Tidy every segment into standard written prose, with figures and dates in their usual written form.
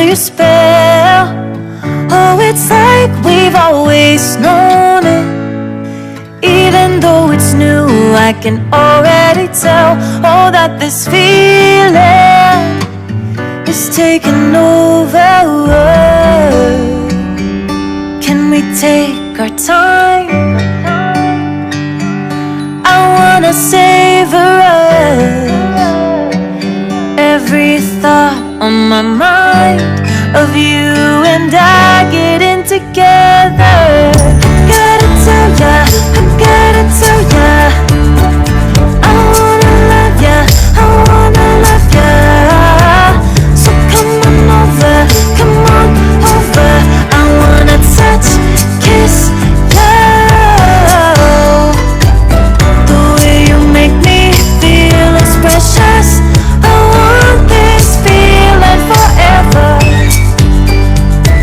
your spell. Oh, it's like we've always known it. Even though it's new, I can already tell. Oh, that this feeling is taking over. Can we take our time? I wanna savor us. Every thought on my mind of you and I getting together. Gotta tell ya, I gotta tell ya, I wanna love ya, I wanna love ya. So come on over, come on over. I wanna touch, kiss ya. The way you make me feel is precious. I want this feeling forever.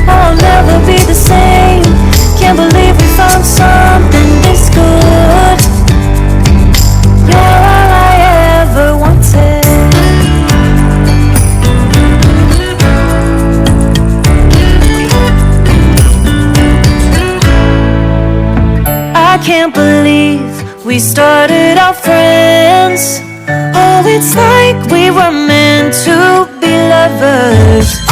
I'll never be the same. Can't believe we found something this good. You're all I ever wanted. I can't believe we started our friends. Oh, it's like we were meant to be lovers.